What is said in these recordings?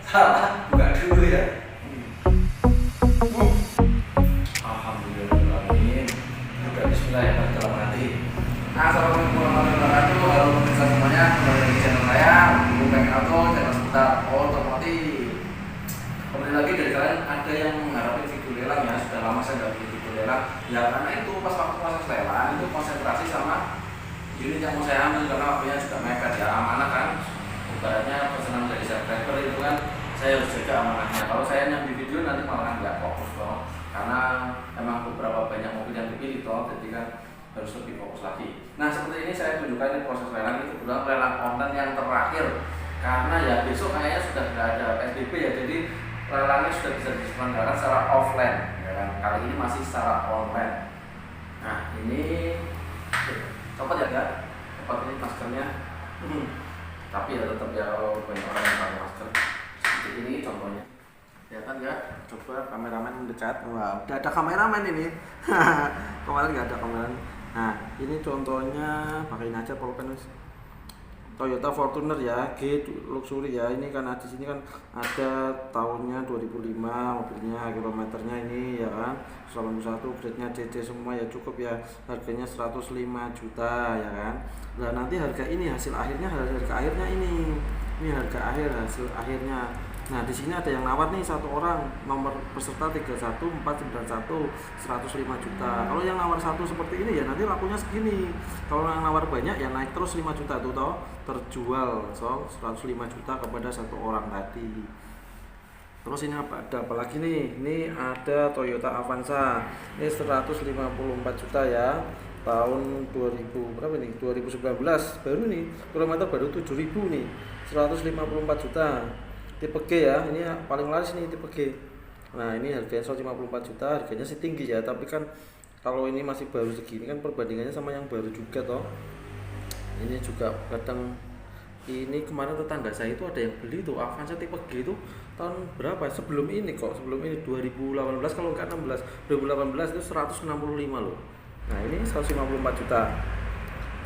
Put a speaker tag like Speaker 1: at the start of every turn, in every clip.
Speaker 1: Salah, buka dulu ya. Alhamdulillahirrahmanirrahim. Juga bismillahirrahmanirrahim dalam hati. Assalamualaikum warahmatullahi wabarakatuh. Halo pemirsa semuanya, kembali lagi di channel saya, Bung Auto, channel seputar otomotif. Kembali lagi dari kalian ada yang mengharapkan video lelang ya, sudah lama saya nggak bikin video lelang. Ya karena itu pas waktu proses lelang itu konsentrasi sama unit yang mau saya ambil karena waktunya sudah mepet ya, amanah kan. Ibaratnya pesanan dari subscriber itu kan saya harus jaga amanahnya. Kalau saya nyambi video nanti malah nggak fokus loh, karena emang beberapa banyak mobil yang dipilih toh, jadi kan harus lebih fokus lagi. Nah seperti ini saya tunjukkan ini proses lelang, itu kebetulan lelang online yang terakhir karena ya besok kayaknya sudah nggak ada PSBB ya, jadi lelangnya sudah bisa diselenggarakan secara offline ya kan. Kali ini masih secara online. Nah ini copot ya enggak? Copot ini maskernya. Tapi ya tetap ya banyak orang yang pakai masker. Seperti ini contohnya. Ya kan ya? Coba kameramen mendekat. Wah, udah ada kameramen ini. Kemarin nggak ada kameramen. Nah, ini contohnya pakai aja pulpen Toyota Fortuner ya, G Luxury ya. Ini kan di sini kan ada tahunnya 2005 mobilnya, kilometernya ini ya kan 91, grade-nya CC semua ya, cukup ya. Harganya 105 juta ya kan. Nah, nanti harga ini hasil akhirnya ini harga akhir hasil akhirnya. Nah, di sini ada yang nawar nih satu orang, nomor peserta 31491 105 juta. Kalau yang nawar satu seperti ini ya nanti lakunya segini. Kalau yang nawar banyak ya naik terus 5 juta tuh toh, terjual 105 juta kepada satu orang tadi. Terus ini ada apa lagi nih? Ini ada Toyota Avanza. Ini 154 juta ya. Tahun 2000 berapa nih? 2019 baru nih. Kilometer baru 7.000 nih. 154 juta. Tipe G ya, ini paling laris nih tipe G. Nah ini harganya 154 juta, harganya sih tinggi ya, tapi kan kalau ini masih baru segini kan perbandingannya sama yang baru juga toh. Ini juga kadang ini kemarin tetangga saya itu ada yang beli tuh Avanza tipe G itu tahun berapa? Sebelum ini 2018 kalau enggak 16. 2018 itu 165 loh. Nah ini 154 juta.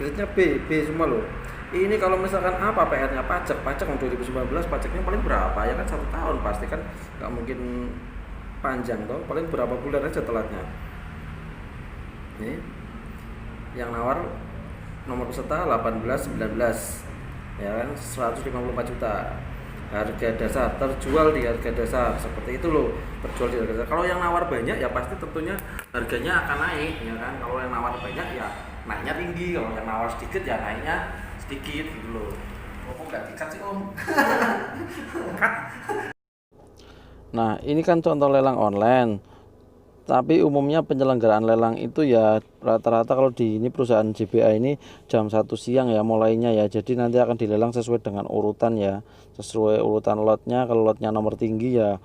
Speaker 1: Grade-nya B semua loh. Ini kalau misalkan apa PR-nya pajak untuk 2019 pajaknya paling berapa ya kan, 1 tahun pasti kan nggak mungkin panjang toh, paling berapa bulan aja telatnya. Ini yang nawar nomor peserta 1819 ya kan 154 juta. Harga dasar terjual di harga dasar seperti itu loh, terjual di harga dasar. Kalau yang nawar banyak ya pasti tentunya harganya akan naik ya kan. Kalau yang nawar banyak ya naiknya tinggi, kalau yang nawar sedikit ya naiknya sedikit gitu loh. Kok nggak dikat sih om?
Speaker 2: Nah, ini kan contoh lelang online. Tapi umumnya penyelenggaraan lelang itu ya rata-rata kalau di ini perusahaan JBA ini jam 1 siang ya mulainya ya. Jadi nanti akan dilelang sesuai dengan urutan ya. Sesuai urutan lotnya. Kalau lotnya nomor tinggi ya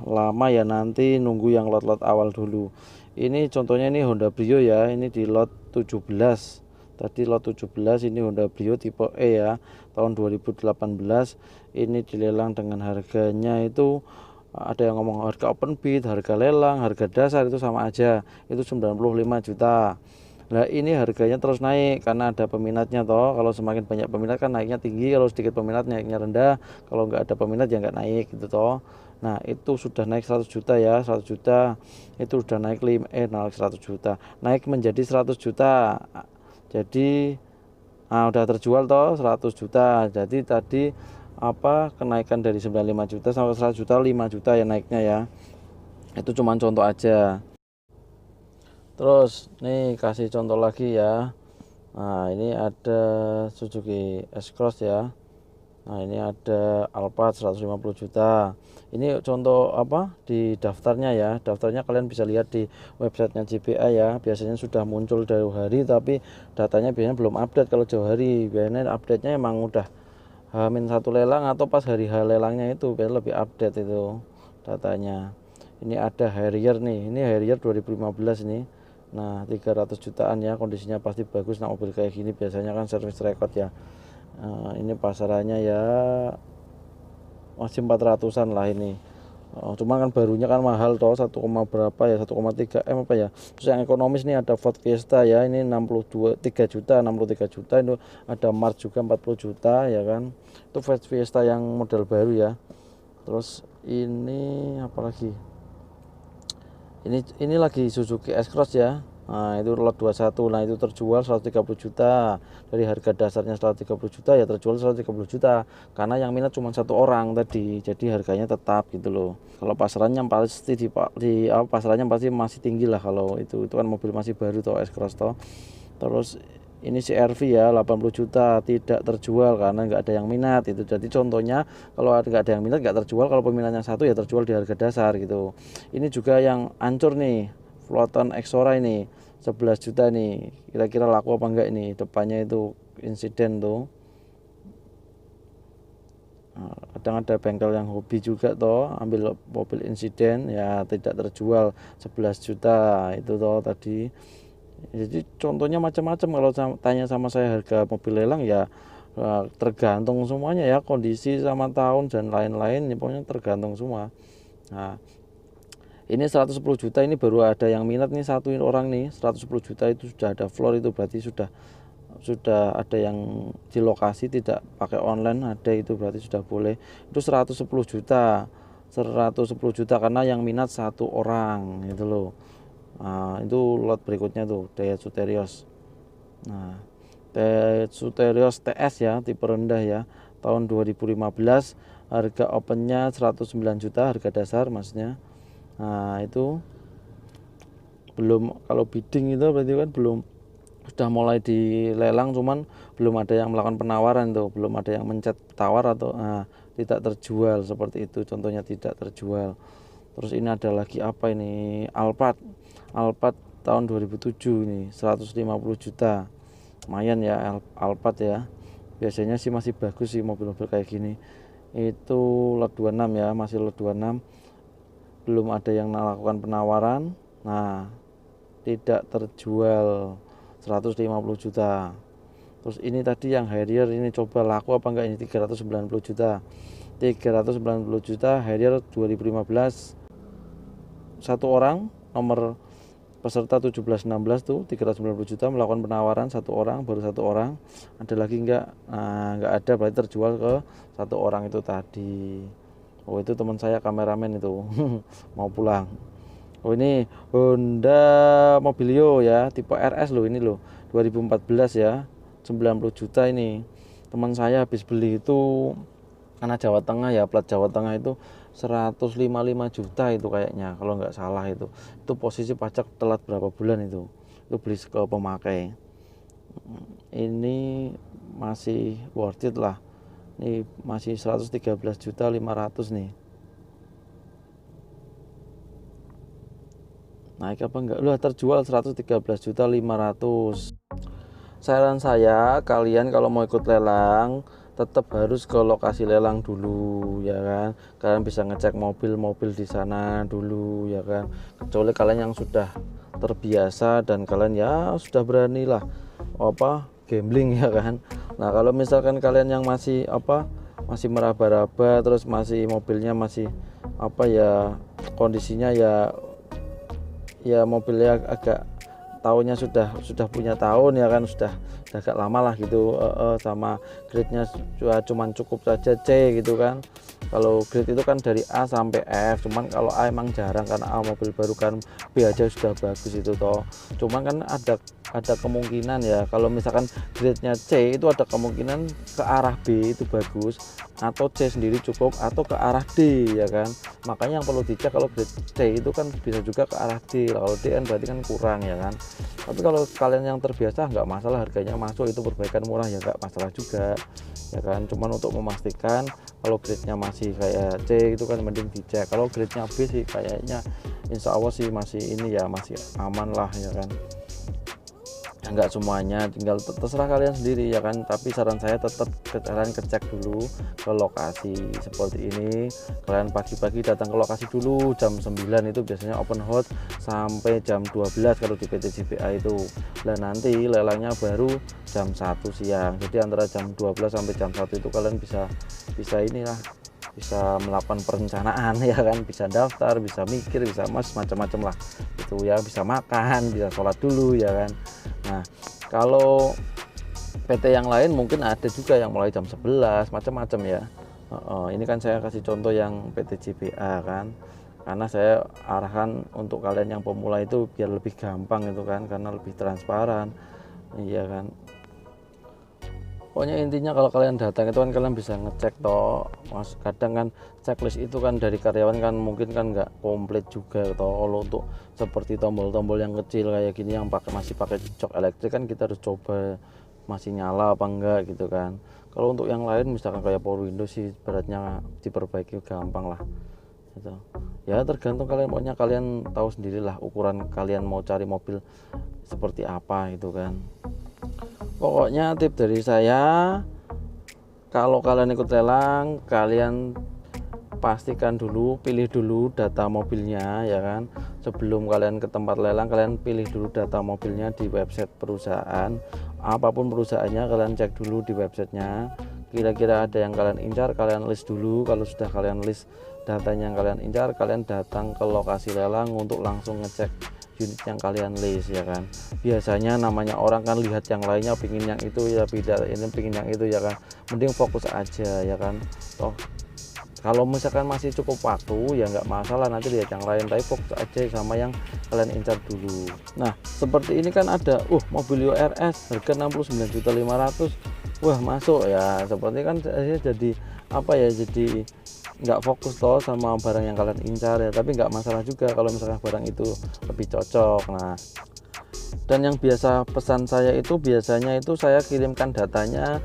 Speaker 2: lama ya, nanti nunggu yang lot-lot awal dulu. Ini contohnya ini Honda Brio ya. Ini di lot 17. Tadi lot 17, ini Honda Brio tipe E ya, tahun 2018. Ini dilelang dengan harganya itu ada yang ngomong harga open bid, harga lelang, harga dasar itu sama aja, itu 95 juta. Nah ini harganya terus naik karena ada peminatnya toh. Kalau semakin banyak peminat kan naiknya tinggi, kalau sedikit peminat naiknya rendah, kalau nggak ada peminat ya nggak naik gitu toh. Nah itu sudah naik 100 juta ya, 100 juta itu sudah naik 100 juta, naik menjadi 100 juta. Jadi udah terjual toh 100 juta. Jadi tadi kenaikan dari 95 juta sampai 100 juta, 5 juta ya naiknya ya. Itu cuma contoh aja. Terus nih kasih contoh lagi ya. Nah ini ada Suzuki S-Cross ya. Nah ini ada Alphard 150 juta. Ini contoh di daftarnya ya. Daftarnya kalian bisa lihat di websitenya JBA ya. Biasanya sudah muncul jauh hari, tapi datanya biasanya belum update. Kalau jauh hari biasanya update-nya emang udah H-1 lelang atau pas hari H lelangnya itu biasanya lebih update itu datanya. Ini ada Harrier nih. Ini Harrier 2015 nih. Nah 300 jutaan ya, kondisinya pasti bagus. Nah mobil kayak gini biasanya kan service record ya. Ini pasarannya ya masih 400-an lah ini. Cuman kan barunya kan mahal toh, 1, berapa ya, 1,3 M apa ya. Terus yang ekonomis nih ada Ford Fiesta ya, ini 63 juta, 63 juta. Itu ada Mars juga 40 juta ya kan. Itu Ford Fiesta yang model baru ya. Terus ini apa lagi, ini lagi Suzuki S-Cross ya. Nah itu lot 21, nah itu terjual 130 juta. Dari harga dasarnya 130 juta ya terjual 130 juta, karena yang minat cuma 1 orang tadi, jadi harganya tetap gitu loh. Kalau pasarannya pasti pasarannya pasti masih tinggi lah, kalau itu kan mobil masih baru toh, S-Cross toh. Terus ini CR-V ya 80 juta tidak terjual karena nggak ada yang minat itu. Jadi contohnya kalau nggak ada yang minat nggak terjual, kalau peminatnya 1 ya terjual di harga dasar gitu. Ini juga yang hancur nih, Floton Exora ini 11 juta nih, kira-kira laku apa enggak ini, depannya itu insiden tuh. Nah, kadang ada bengkel yang hobi juga toh, ambil mobil insiden ya tidak terjual 11 juta itu toh tadi. Jadi contohnya macam-macam, kalau tanya sama saya harga mobil lelang ya tergantung semuanya ya, kondisi sama tahun dan lain-lain, pokoknya tergantung semua. Nah ini 110 juta, ini baru ada yang minat nih, 1 orang nih, 110 juta itu sudah ada floor, itu berarti sudah ada yang di lokasi, tidak pakai online, ada itu berarti sudah boleh. Itu 110 juta karena yang minat 1 orang gitu loh. Nah itu lot berikutnya tuh Daihatsu Terios. Nah Daihatsu Terios TS ya, tipe rendah ya, tahun 2015, harga opennya 109 juta harga dasar maksudnya. Nah itu belum, kalau bidding itu berarti kan belum, sudah mulai dilelang cuman belum ada yang melakukan penawaran tuh, belum ada yang mencet tawar atau tidak terjual, seperti itu contohnya tidak terjual. Terus ini ada lagi apa ini, Alphard tahun 2007 ini 150 juta, lumayan ya Alphard ya, biasanya sih masih bagus sih mobil-mobil kayak gini. Itu lot 26 ya, masih lot 26, belum ada yang melakukan penawaran. Nah tidak terjual 150 juta. Terus ini tadi yang Harrier, ini coba laku apa enggak, ini 390 juta, 390 juta Harrier 2015, 1 orang, nomor peserta 1716 tuh 390 juta, melakukan penawaran 1 orang, baru 1 orang. Ada lagi enggak? Nah, enggak ada, berarti terjual ke 1 orang itu tadi. Oh itu teman saya kameramen itu mau pulang. Oh ini Honda Mobilio ya, tipe RS loh, ini loh 2014 ya, 90 juta ini. Teman saya habis beli itu karena Jawa Tengah ya, plat Jawa Tengah itu 155 juta itu kayaknya kalau nggak salah. Itu posisi pajak telat berapa bulan itu beli ke pemakai. Ini masih worth it lah, ini masih 113 juta 500 nih. Naik apa enggak? Udah terjual 113 juta 500. Saran saya, kalian kalau mau ikut lelang tetap harus ke lokasi lelang dulu ya kan. Kalian bisa ngecek mobil-mobil di sana dulu ya kan. Kecuali kalian yang sudah terbiasa dan kalian ya sudah berani lah gambling ya kan. Nah kalau misalkan kalian yang masih masih meraba-raba, terus masih mobilnya masih kondisinya ya mobilnya agak tahunnya sudah punya tahun ya kan, sudah agak lama lah gitu, sama grade-nya cuman cukup saja C gitu kan. Kalau grade itu kan dari A sampai F, cuman kalau A emang jarang karena A mobil baru kan, B aja sudah bagus itu toh. Cuman kan ada kemungkinan ya, kalau misalkan grade-nya C itu ada kemungkinan ke arah B itu bagus, atau C sendiri cukup, atau ke arah D ya kan. Makanya yang perlu dicek, kalau grade C itu kan bisa juga ke arah D, kalau D kan berarti kan kurang ya kan. Tapi kalau kalian yang terbiasa nggak masalah, harganya masuk, itu perbaikan murah ya nggak masalah juga ya kan. Cuman untuk memastikan kalau grade-nya masih kayak C itu kan mending dicek. Kalau grade-nya B sih kayaknya insya Allah sih masih masih aman lah ya kan. Enggak semuanya, tinggal terserah kalian sendiri ya kan. Tapi saran saya tetap kalian cek dulu ke lokasi seperti ini. Kalian pagi-pagi datang ke lokasi dulu, jam 9 itu biasanya open house sampai jam 12 kalau di PT JBA itu. Dan nanti lelangnya baru jam 1 siang. Jadi antara jam 12 sampai jam 1 itu kalian bisa inilah bisa melakukan perencanaan ya kan, bisa daftar, bisa mikir, bisa macam-macam lah itu ya, bisa makan, bisa sholat dulu ya kan. Nah kalau PT yang lain mungkin ada juga yang mulai jam 11 macam-macam ya. Ini kan saya kasih contoh yang PT JBA kan, karena saya arahkan untuk kalian yang pemula itu biar lebih gampang itu kan, karena lebih transparan iya kan. Pokoknya intinya kalau kalian datang itu kan kalian bisa ngecek toh, mas kadang kan checklist itu kan dari karyawan kan mungkin kan nggak komplit juga toh. Kalau untuk seperti tombol-tombol yang kecil kayak gini yang masih pakai jok elektrik kan kita harus coba masih nyala apa enggak gitu kan. Kalau untuk yang lain misalkan kayak power window sih beratnya diperbaiki gampang lah gitu. Ya tergantung kalian, pokoknya kalian tahu sendirilah ukuran kalian mau cari mobil seperti apa gitu kan. Pokoknya tip dari saya, kalau kalian ikut lelang, kalian pastikan dulu, pilih dulu data mobilnya ya kan. Sebelum kalian ke tempat lelang, kalian pilih dulu data mobilnya di website perusahaan. Apapun perusahaannya, kalian cek dulu di websitenya. Kira-kira ada yang kalian incar, kalian list dulu. Kalau sudah kalian list datanya yang kalian incar, kalian datang ke lokasi lelang untuk langsung ngecek unit yang kalian list ya kan. Biasanya namanya orang kan lihat yang lainnya pingin yang itu ya, beda ini pingin yang itu ya kan, mending fokus aja ya kan. Toh kalau misalkan masih cukup waktu ya nggak masalah, nanti lihat yang lain, tapi fokus aja sama yang kalian incar dulu. Nah seperti ini kan ada Mobilio RS harga 69.500.000, wah masuk ya. Seperti kan jadi apa ya, jadi nggak fokus toh sama barang yang kalian incar ya, tapi nggak masalah juga kalau misalkan barang itu lebih cocok. Nah dan yang biasa pesan saya itu biasanya itu saya kirimkan datanya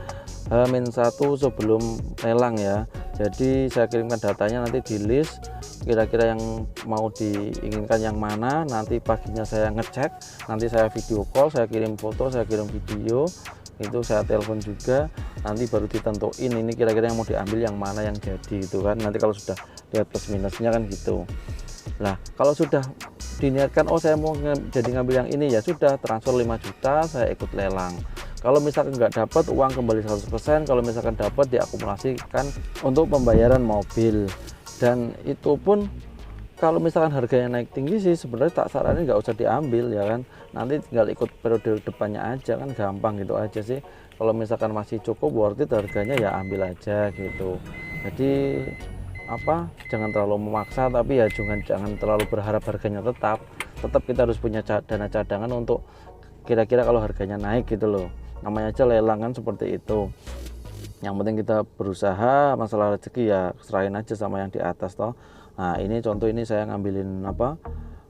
Speaker 2: H-1 sebelum lelang ya. Jadi saya kirimkan datanya, nanti di list kira-kira yang mau diinginkan yang mana, nanti paginya saya ngecek, nanti saya video call, saya kirim foto, saya kirim video, itu saya telepon juga, nanti baru ditentuin ini kira-kira yang mau diambil yang mana yang jadi itu kan. Nanti kalau sudah lihat plus minusnya kan gitu. Nah kalau sudah diniatkan saya mau jadi ngambil yang ini, ya sudah transfer 5 juta, saya ikut lelang. Kalau misalkan nggak dapat, uang kembali 100%. Kalau misalkan dapat, diakumulasikan untuk pembayaran mobil. Dan itu pun kalau misalkan harganya naik tinggi sih sebenarnya tak saranin nggak usah diambil ya kan, nanti tinggal ikut periode depannya aja kan, gampang gitu aja sih. Kalau misalkan masih cukup worth it harganya ya ambil aja gitu. Jadi jangan terlalu memaksa, tapi ya jangan terlalu berharap harganya tetap kita harus punya dana cadangan untuk kira-kira kalau harganya naik gitu loh. Namanya aja lelang kan seperti itu. Yang penting kita berusaha, masalah rezeki ya serahin aja sama yang di atas toh. Nah ini contoh, ini saya ngambilin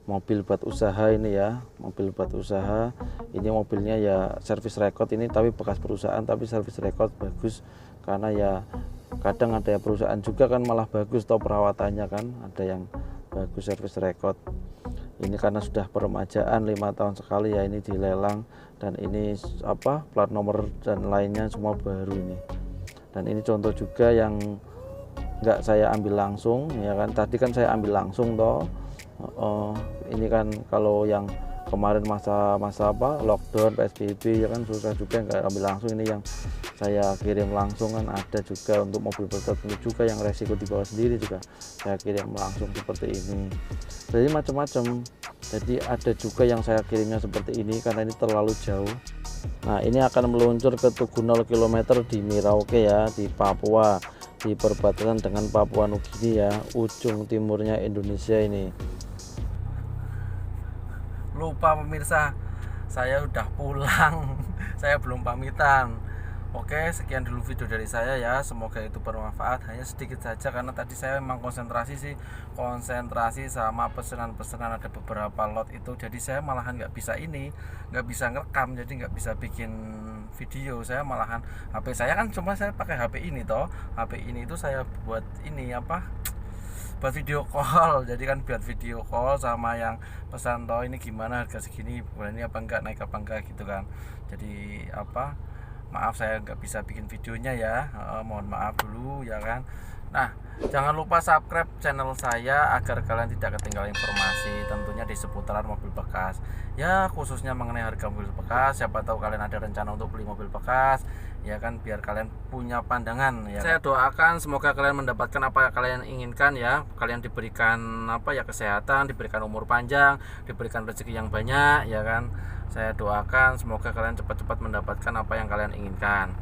Speaker 2: mobil buat usaha ini ya, mobil buat usaha. Ini mobilnya ya service record ini, tapi bekas perusahaan tapi service record bagus, karena ya kadang ada ya perusahaan juga kan malah bagus toh perawatannya kan, ada yang bagus service record. Ini karena sudah peremajaan 5 tahun sekali ya ini dilelang, dan ini plat nomor dan lainnya semua baru ini. Dan ini contoh juga yang nggak saya ambil langsung ya kan, tadi kan saya ambil langsung toh. Ini kan kalau yang kemarin masa lockdown PSBB ya kan susah juga nggak ambil langsung. Ini yang saya kirim langsung kan ada juga untuk mobil tertentu juga yang resiko dibawa sendiri juga saya kirim langsung seperti ini. Jadi macam-macam. Jadi ada juga yang saya kirimnya seperti ini karena ini terlalu jauh. Nah ini akan meluncur ke Tugu 0 km di Merauke ya, di Papua, di perbatasan dengan Papua Nugini ya, ujung timurnya Indonesia ini.
Speaker 1: Lupa pemirsa, saya udah pulang. Saya belum pamitan. Oke, sekian dulu video dari saya ya, semoga itu bermanfaat. Hanya sedikit saja karena tadi saya memang konsentrasi sama pesanan-pesanan, ada beberapa lot itu, jadi saya malahan nggak bisa ngerekam, jadi nggak bisa bikin video. Saya malahan HP saya kan cuma saya pakai HP ini toh, HP ini itu saya buat ini buat video call, jadi kan buat video call sama yang pesan toh ini gimana harga segini, bulan ini apa enggak, naik apa enggak gitu kan. Jadi maaf saya nggak bisa bikin videonya ya, mohon maaf dulu ya kan. Nah jangan lupa subscribe channel saya agar kalian tidak ketinggalan informasi tentunya di seputaran mobil bekas ya, khususnya mengenai harga mobil bekas. Siapa tahu kalian ada rencana untuk beli mobil bekas
Speaker 2: ya kan, biar kalian punya pandangan ya. Saya doakan semoga kalian mendapatkan apa yang kalian inginkan ya. Kalian diberikan apa ya, kesehatan, diberikan umur panjang, diberikan rezeki yang banyak ya kan. Saya doakan semoga kalian cepat-cepat mendapatkan apa yang kalian inginkan.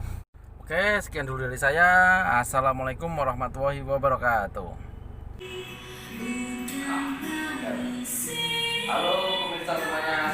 Speaker 2: Oke, sekian dulu dari saya. Assalamualaikum warahmatullahi wabarakatuh.
Speaker 1: Halo pemirsa semuanya.